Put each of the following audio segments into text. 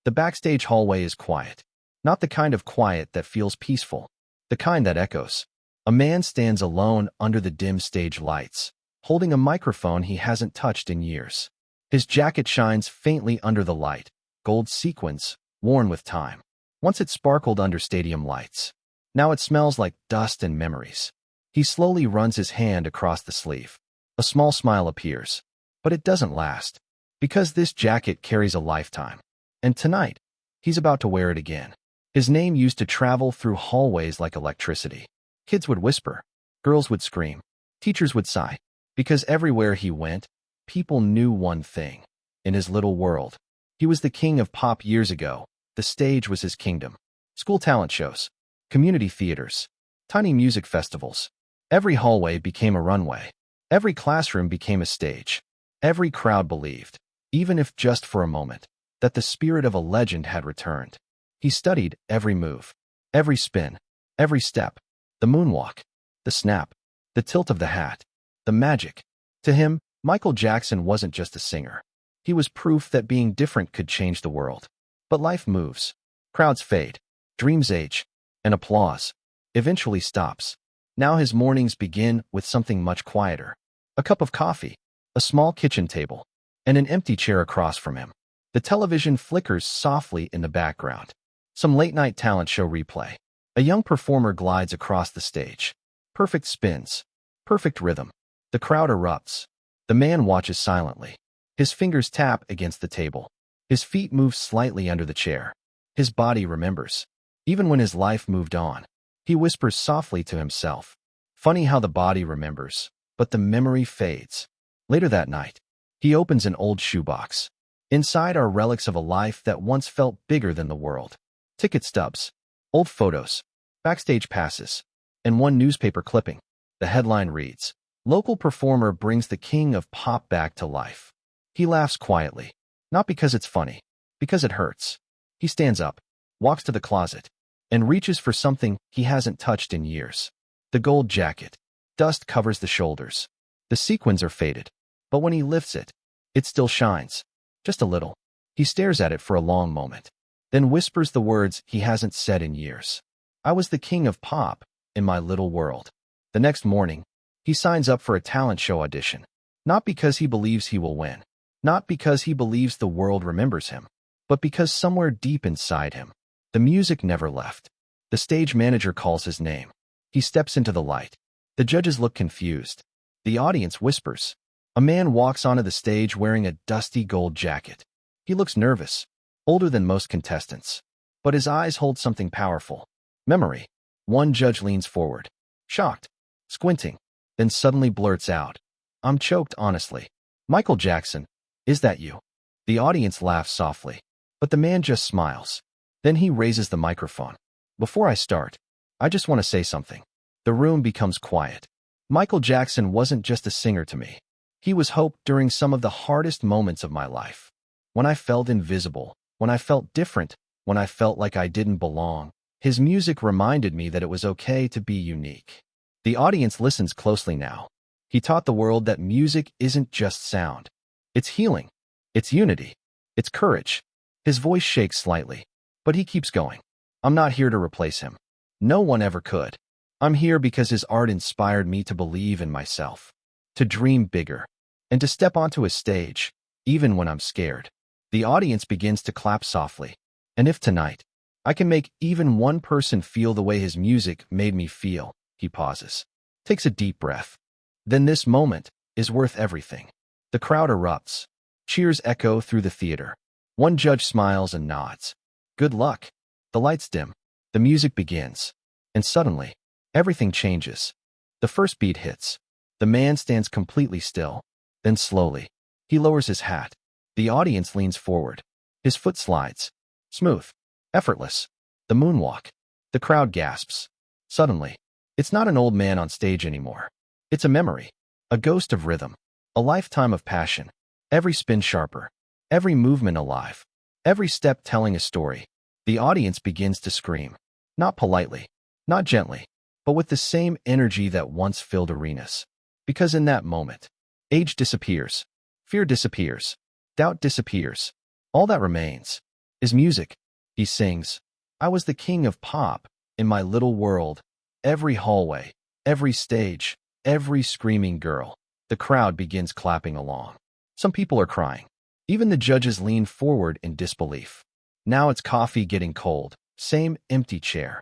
The backstage hallway is quiet. Not the kind of quiet that feels peaceful, the kind that echoes. A man stands alone under the dim stage lights, holding a microphone he hasn't touched in years. His jacket shines faintly under the light, gold sequins, worn with time. Once it sparkled under stadium lights. Now it smells like dust and memories. He slowly runs his hand across the sleeve. A small smile appears, but it doesn't last, because this jacket carries a lifetime. And tonight, he's about to wear it again. His name used to travel through hallways like electricity. Kids would whisper, girls would scream, teachers would sigh, because everywhere he went, people knew one thing. In his little world, he was the king of pop years ago. The stage was his kingdom. School talent shows, community theaters, tiny music festivals. Every hallway became a runway. Every classroom became a stage. Every crowd believed, even if just for a moment, that the spirit of a legend had returned. He studied every move, every spin, every step, the moonwalk, the snap, the tilt of the hat, the magic. To him, Michael Jackson wasn't just a singer. He was proof that being different could change the world. But life moves. Crowds fade, dreams age, and applause eventually stops. Now his mornings begin with something much quieter. A cup of coffee, a small kitchen table, and an empty chair across from him. The television flickers softly in the background. Some late-night talent show replay. A young performer glides across the stage. Perfect spins. Perfect rhythm. The crowd erupts. The man watches silently. His fingers tap against the table. His feet move slightly under the chair. His body remembers. Even when his life moved on, he whispers softly to himself. Funny how the body remembers, but the memory fades. Later that night, he opens an old shoebox. Inside are relics of a life that once felt bigger than the world. Ticket stubs, old photos, backstage passes, and one newspaper clipping. The headline reads, "Local performer brings the king of pop back to life." He laughs quietly, not because it's funny, because it hurts. He stands up, walks to the closet, and reaches for something he hasn't touched in years. The gold jacket. Dust covers the shoulders. The sequins are faded, but when he lifts it, it still shines. Just a little. He stares at it for a long moment, then whispers the words he hasn't said in years. "I was the king of pop in my little world." The next morning, he signs up for a talent show audition. Not because he believes he will win, not because he believes the world remembers him, but because somewhere deep inside him, the music never left. The stage manager calls his name. He steps into the light. The judges look confused. The audience whispers. A man walks onto the stage wearing a dusty gold jacket. He looks nervous, older than most contestants, but his eyes hold something powerful. Memory. One judge leans forward, shocked, squinting, then suddenly blurts out, "I'm choked, honestly. Michael Jackson, is that you?" The audience laughs softly, but the man just smiles. Then he raises the microphone. "Before I start, I just want to say something." The room becomes quiet. Michael Jackson wasn't just a singer to me. He was hope during some of the hardest moments of my life. When I felt invisible, when I felt different, when I felt like I didn't belong, his music reminded me that it was okay to be unique. The audience listens closely now. He taught the world that music isn't just sound. It's healing. It's unity. It's courage. His voice shakes slightly, but he keeps going. "I'm not here to replace him. No one ever could. I'm here because his art inspired me to believe in myself, to dream bigger, and to step onto a stage, even when I'm scared." The audience begins to clap softly. "And if tonight, I can make even one person feel the way his music made me feel," he pauses, takes a deep breath, "then this moment is worth everything." The crowd erupts. Cheers echo through the theater. One judge smiles and nods. "Good luck." The lights dim. The music begins. And suddenly, everything changes. The first beat hits. The man stands completely still. Then slowly, he lowers his hat. The audience leans forward. His foot slides. Smooth. Effortless. The moonwalk. The crowd gasps. Suddenly, it's not an old man on stage anymore. It's a memory. A ghost of rhythm. A lifetime of passion. Every spin sharper. Every movement alive. Every step telling a story. The audience begins to scream. Not politely. Not gently. But with the same energy that once filled arenas. Because in that moment, age disappears. Fear disappears. Doubt disappears. All that remains is music. He sings. I was the king of pop in my little world. Every hallway, every stage, every screaming girl. The crowd begins clapping along. Some people are crying. Even the judges lean forward in disbelief. Now it's coffee getting cold. Same empty chair.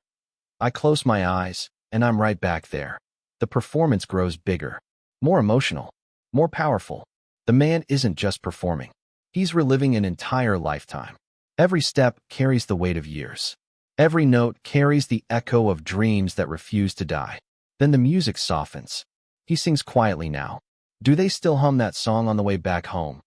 I close my eyes, and I'm right back there. The performance grows bigger, more emotional, more powerful. The man isn't just performing. He's reliving an entire lifetime. Every step carries the weight of years. Every note carries the echo of dreams that refuse to die. Then the music softens. He sings quietly now. Do they still hum that song on the way back home?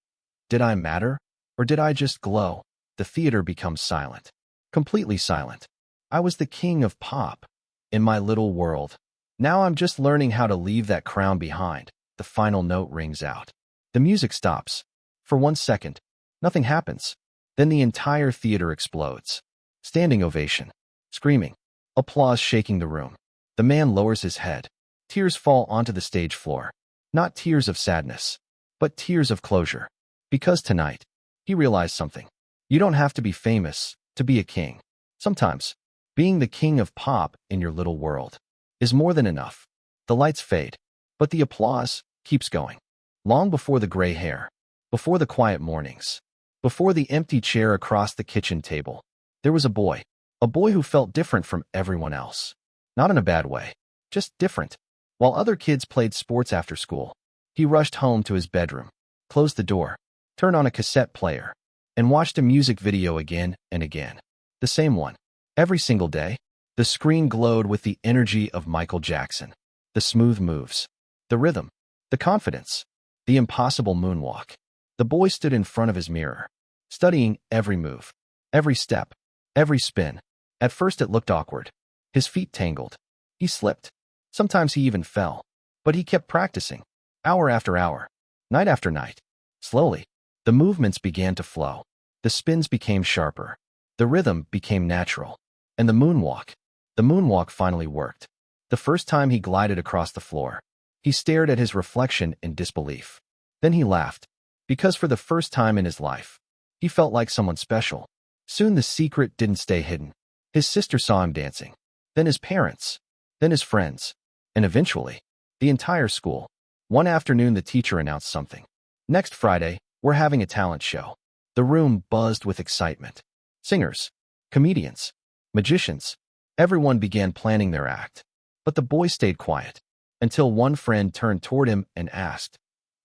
Did I matter? Or did I just glow? The theater becomes silent. Completely silent. I was the king of pop in my little world. Now I'm just learning how to leave that crown behind. The final note rings out. The music stops. For 1 second, nothing happens. Then the entire theater explodes. Standing ovation. Screaming. Applause shaking the room. The man lowers his head. Tears fall onto the stage floor. Not tears of sadness, but tears of closure. Because tonight, he realized something. You don't have to be famous to be a king. Sometimes, being the king of pop in your little world is more than enough. The lights fade, but the applause keeps going. Long before the gray hair, before the quiet mornings, before the empty chair across the kitchen table, there was a boy who felt different from everyone else. Not in a bad way, just different. While other kids played sports after school, he rushed home to his bedroom, closed the door, turned on a cassette player, and watched a music video again and again. The same one. Every single day, the screen glowed with the energy of Michael Jackson. The smooth moves, the rhythm, the confidence, the impossible moonwalk. The boy stood in front of his mirror, studying every move, every step, every spin. At first it looked awkward. His feet tangled. He slipped. Sometimes he even fell. But he kept practicing, hour after hour, night after night. Slowly, the movements began to flow. The spins became sharper. The rhythm became natural. And the moonwalk finally worked. The first time he glided across the floor, he stared at his reflection in disbelief. Then he laughed, because for the first time in his life, he felt like someone special. Soon the secret didn't stay hidden. His sister saw him dancing, then his parents, then his friends, and eventually, the entire school. One afternoon the teacher announced something. Next Friday, we're having a talent show. The room buzzed with excitement. Singers, comedians, magicians, everyone began planning their act. But the boy stayed quiet, until one friend turned toward him and asked,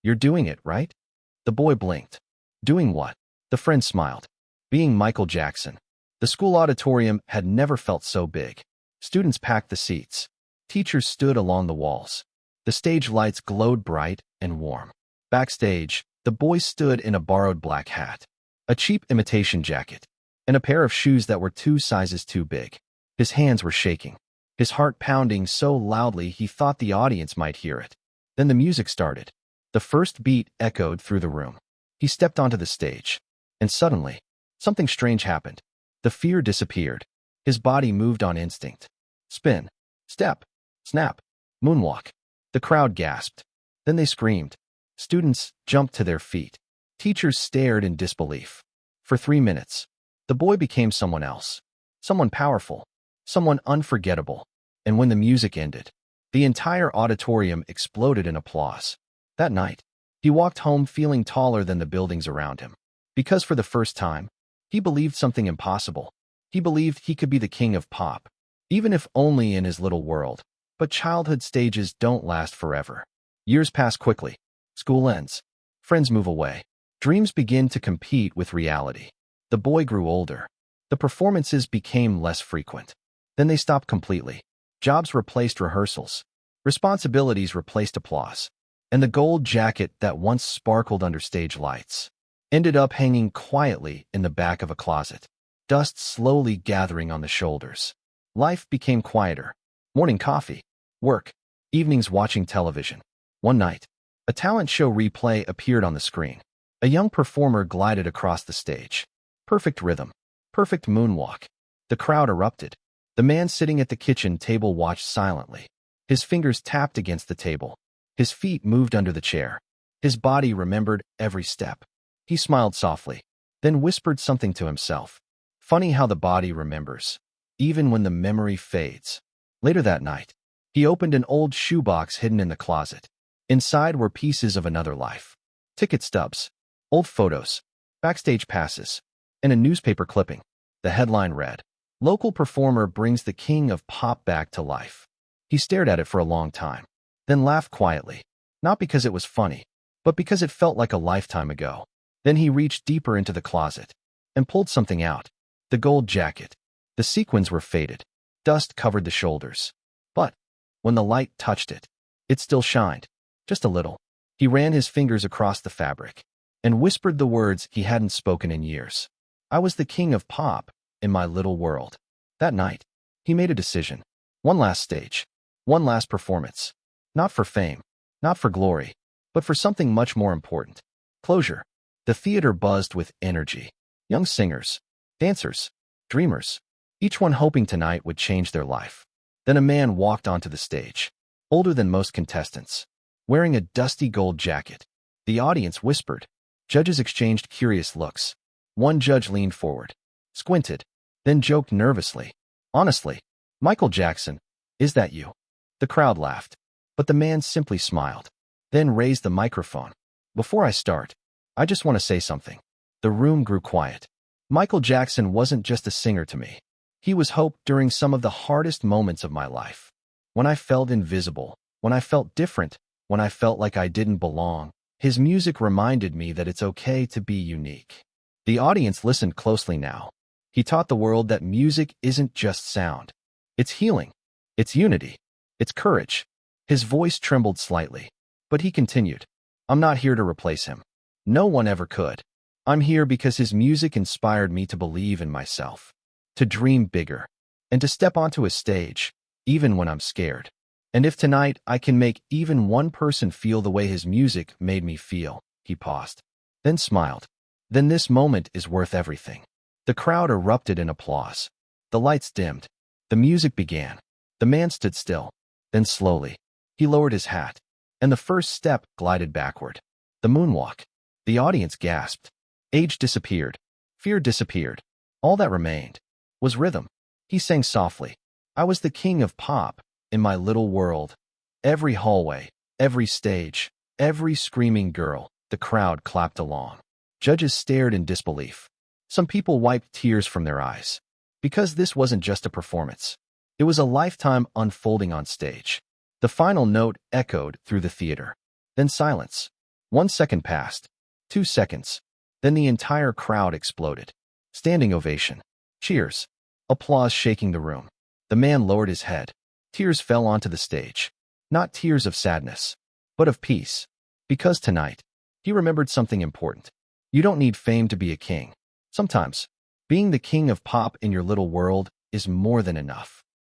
"You're doing it, right?" The boy blinked. Doing what? The friend smiled. Being Michael Jackson. The school auditorium had never felt so big. Students packed the seats. Teachers stood along the walls. The stage lights glowed bright and warm. Backstage, the boy stood in a borrowed black hat, a cheap imitation jacket, and a pair of shoes that were 2 sizes too big. His hands were shaking, his heart pounding so loudly he thought the audience might hear it. Then the music started. The first beat echoed through the room. He stepped onto the stage, and suddenly, something strange happened. The fear disappeared. His body moved on instinct. Spin, step, snap, moonwalk. The crowd gasped. Then they screamed. Students jumped to their feet. Teachers stared in disbelief. For 3 minutes, the boy became someone else. Someone powerful. Someone unforgettable. And when the music ended, the entire auditorium exploded in applause. That night, he walked home feeling taller than the buildings around him. Because for the first time, he believed something impossible. He believed he could be the king of pop, even if only in his little world. But childhood stages don't last forever. Years pass quickly. School ends. Friends move away. Dreams begin to compete with reality. The boy grew older. The performances became less frequent. Then they stopped completely. Jobs replaced rehearsals. Responsibilities replaced applause. And the gold jacket that once sparkled under stage lights ended up hanging quietly in the back of a closet. Dust slowly gathering on the shoulders. Life became quieter. Morning coffee, work, evenings watching television. One night, a talent show replay appeared on the screen. A young performer glided across the stage. Perfect rhythm, perfect moonwalk. The crowd erupted. The man sitting at the kitchen table watched silently. His fingers tapped against the table. His feet moved under the chair. His body remembered every step. He smiled softly, then whispered something to himself. Funny how the body remembers, even when the memory fades. Later that night, he opened an old shoebox hidden in the closet. Inside were pieces of another life. Ticket stubs, old photos, backstage passes, and a newspaper clipping. The headline read, "Local performer brings the king of pop back to life." He stared at it for a long time, then laughed quietly, not because it was funny, but because it felt like a lifetime ago. Then he reached deeper into the closet and pulled something out. The gold jacket. The sequins were faded. Dust covered the shoulders. But when the light touched it, it still shined, just a little. He ran his fingers across the fabric and whispered the words he hadn't spoken in years. "I was the king of pop in my little world." That night, he made a decision. One last stage. One last performance. Not for fame, not for glory, but for something much more important. Closure. The theater buzzed with energy. Young singers, dancers, dreamers, each one hoping tonight would change their life. Then a man walked onto the stage, older than most contestants, wearing a dusty gold jacket. The audience whispered. Judges exchanged curious looks. One judge leaned forward, squinted, then joked nervously. "Honestly, Michael Jackson, is that you?" The crowd laughed, but the man simply smiled, then raised the microphone. "Before I start, I just want to say something." The room grew quiet. Michael Jackson wasn't just a singer to me. He was hope during some of the hardest moments of my life. When I felt invisible, when I felt different, when I felt like I didn't belong, his music reminded me that it's okay to be unique. The audience listened closely now. He taught the world that music isn't just sound. It's healing. It's unity. It's courage. His voice trembled slightly, but he continued. "I'm not here to replace him. No one ever could. I'm here because his music inspired me to believe in myself, to dream bigger, and to step onto a stage, even when I'm scared. And if tonight I can make even one person feel the way his music made me feel," he paused, then smiled, "then this moment is worth everything." The crowd erupted in applause. The lights dimmed. The music began. The man stood still. Then slowly, he lowered his hat, and the first step glided backward. The moonwalk. The audience gasped. Age disappeared. Fear disappeared. All that remained was rhythm. He sang softly. "I was the king of pop in my little world." Every hallway, every stage, every screaming girl, the crowd clapped along. Judges stared in disbelief. Some people wiped tears from their eyes. Because this wasn't just a performance. It was a lifetime unfolding on stage. The final note echoed through the theater. Then silence. 1 second passed. 2 seconds. Then the entire crowd exploded. Standing ovation. Cheers. Applause shaking the room. The man lowered his head. Tears fell onto the stage. Not tears of sadness, but of peace. Because tonight, he remembered something important. You don't need fame to be a king. Sometimes, being the king of pop in your little world is more than enough.